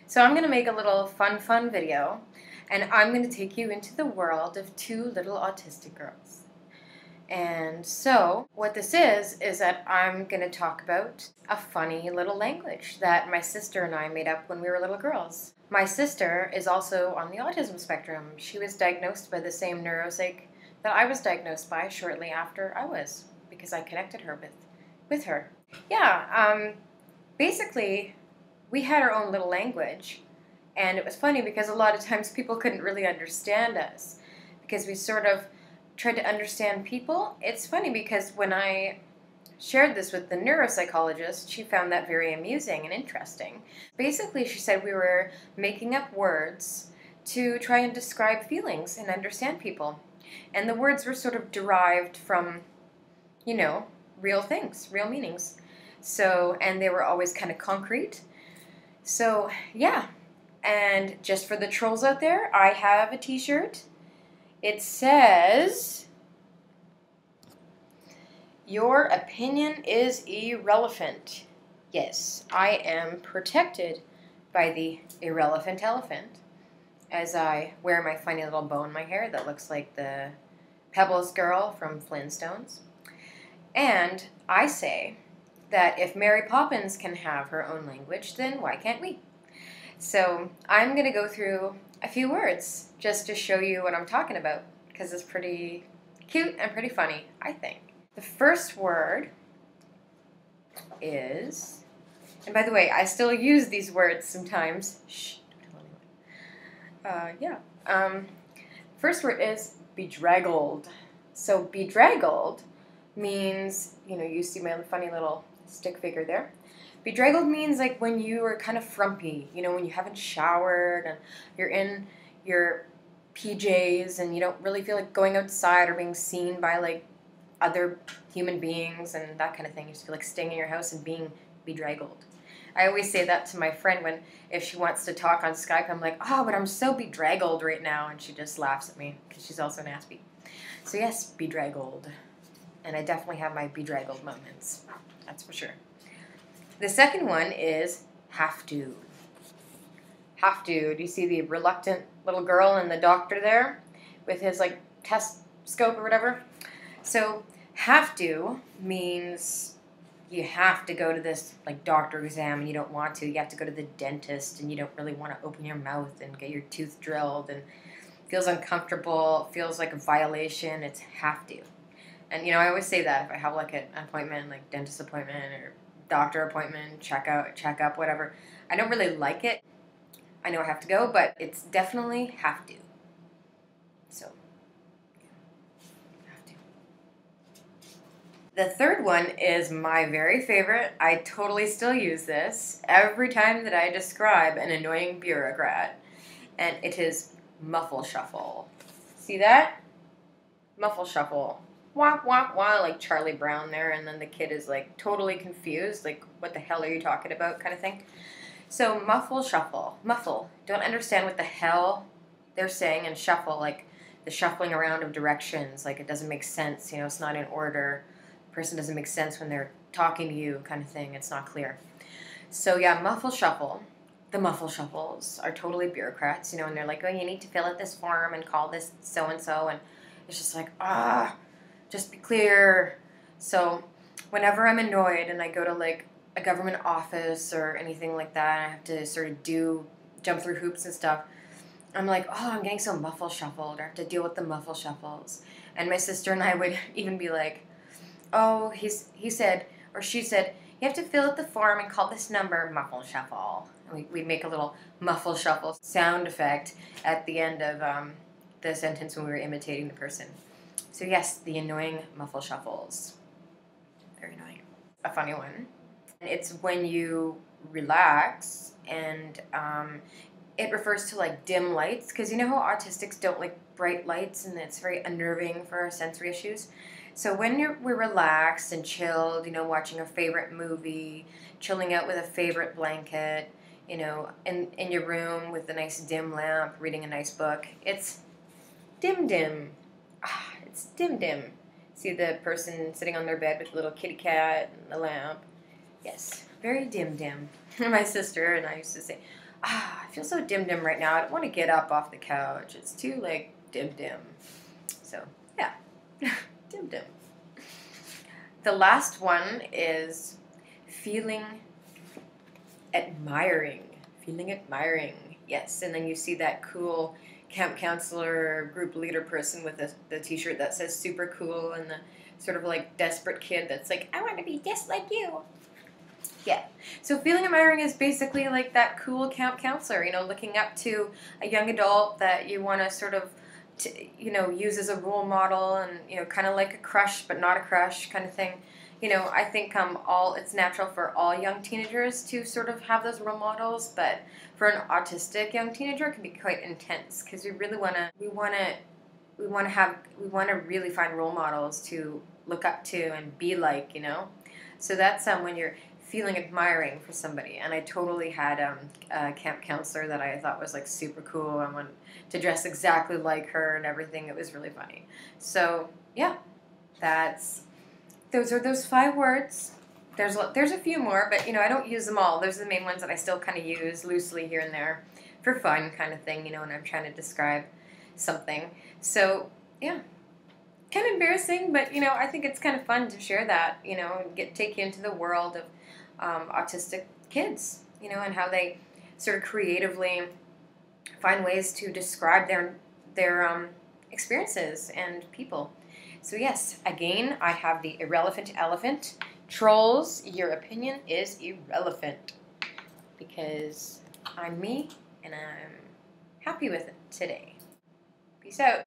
So I'm going to make a little fun video, and I'm going to take you into the world of two little autistic girls. And so what this is that I'm going to talk about a funny little language that my sister and I made up when we were little girls. My sister is also on the autism spectrum. She was diagnosed by the same neuropsych that I was diagnosed by shortly after I was, because I connected her with her. Yeah, basically, we had our own little language, and it was funny because a lot of times people couldn't really understand us because we sort of tried to understand people. It's funny because when I shared this with the neuropsychologist, she found that very amusing and interesting. Basically, she said we were making up words to try and describe feelings and understand people. And the words were sort of derived from, real things, real meanings. So, and they were always kind of concrete. So, yeah. And just for the trolls out there, I have a t-shirt. It says, "Your opinion is irrelevant." Yes, I am protected by the irrelevant elephant as I wear my funny little bow in my hair that looks like the Pebbles girl from Flintstones. And I say that if Mary Poppins can have her own language, then why can't we? So I'm going to go through a few words just to show you what I'm talking about, because it's pretty cute and pretty funny, I think. The first word is, and by the way, I still use these words sometimes. Shh, don't tell anyone. First word is bedraggled. So bedraggled means, you see my funny little stick figure there. Bedraggled means like when you are kind of frumpy, when you haven't showered and you're in your PJs and you don't really feel like going outside or being seen by like other human beings and that kind of thing. You just feel like staying in your house and being bedraggled. I always say that to my friend if she wants to talk on Skype, I'm like, "Oh, but I'm so bedraggled right now," and she just laughs at me because she's also nasty. So yes, bedraggled. And I definitely have my bedraggled moments. That's for sure. The second one is have to. Have to. Do you see the reluctant little girl and the doctor there with his like test scope or whatever? So have to means you have to go to this like doctor exam and you don't want to. You have to go to the dentist and you don't really want to open your mouth and get your tooth drilled and it feels uncomfortable, feels like a violation. It's have to. And I always say that if I have like an appointment, like dentist appointment or doctor appointment, check up, whatever. I don't really like it. I know I have to go, but it's definitely have to. So, have to. The third one is my very favorite. I totally still use this every time that I describe an annoying bureaucrat. And it is muffle shuffle. See that? Muffle shuffle. Wah, wah, wah, like Charlie Brown there, and then the kid is like totally confused, like what the hell are you talking about kind of thing. So muffle shuffle, muffle, don't understand what the hell they're saying, and shuffle, like the shuffling around of directions, like it doesn't make sense, it's not in order, the person doesn't make sense when they're talking to you kind of thing, it's not clear. So yeah, muffle shuffle. The muffle shuffles are totally bureaucrats, and they're like, "Oh, you need to fill out this form and call this so-and-so," and it's just like, just be clear. So whenever I'm annoyed and I go to like a government office or anything like that, I have to sort of jump through hoops and stuff, I'm like, "Oh, I'm getting so muffle shuffled," or I have to deal with the muffle shuffles. And my sister and I would even be like, "Oh, he said, or she said, you have to fill out the form and call this number, muffle shuffle." And we'd make a little muffle shuffle sound effect at the end of the sentence when we were imitating the person. So yes, the annoying muffle shuffles. Very annoying. A funny one. It's when you relax, and it refers to like dim lights, because you know how autistics don't like bright lights, and it's very unnerving for our sensory issues. So when we're relaxed and chilled, watching a favorite movie, chilling out with a favorite blanket, in your room with a nice dim lamp, reading a nice book, it's dim dim. It's dim dim. See the person sitting on their bed with a little kitty cat and a lamp. Yes, very dim dim. My sister and I used to say, I feel so dim right now. I don't want to get up off the couch. It's too like dim. So yeah, dim. The last one is feeling admiring. Feeling admiring. Yes, and then you see that cool camp counselor, group leader person with the t-shirt that says super cool, and the sort of like desperate kid that's like, I want to be just like you. Yeah. So feeling admiring is basically like that cool camp counselor, you know, looking up to a young adult that you want to sort of, you know, use as a role model, and, you know, kind of like a crush but not a crush kind of thing. You know, I think it's natural for all young teenagers to sort of have those role models, but for an autistic young teenager, it can be quite intense because we want to really find role models to look up to and be like, you know. So that's when you're feeling admiring for somebody. And I totally had a camp counselor that I thought was like super cool. I wanted to dress exactly like her and everything. It was really funny. So yeah, those are those 5 words. There's a few more, but you know, I don't use them all. Those are the main ones that I still kind of use loosely here and there for fun kind of thing, you know, when I'm trying to describe something. So yeah, kind of embarrassing, but you know, I think it's kind of fun to share that, you know, and take you into the world of autistic kids, you know, and how they sort of creatively find ways to describe their experiences and people. So yes, again, I have the irrelevant elephant. Trolls, your opinion is irrelevant because I'm me and I'm happy with it today. Peace out.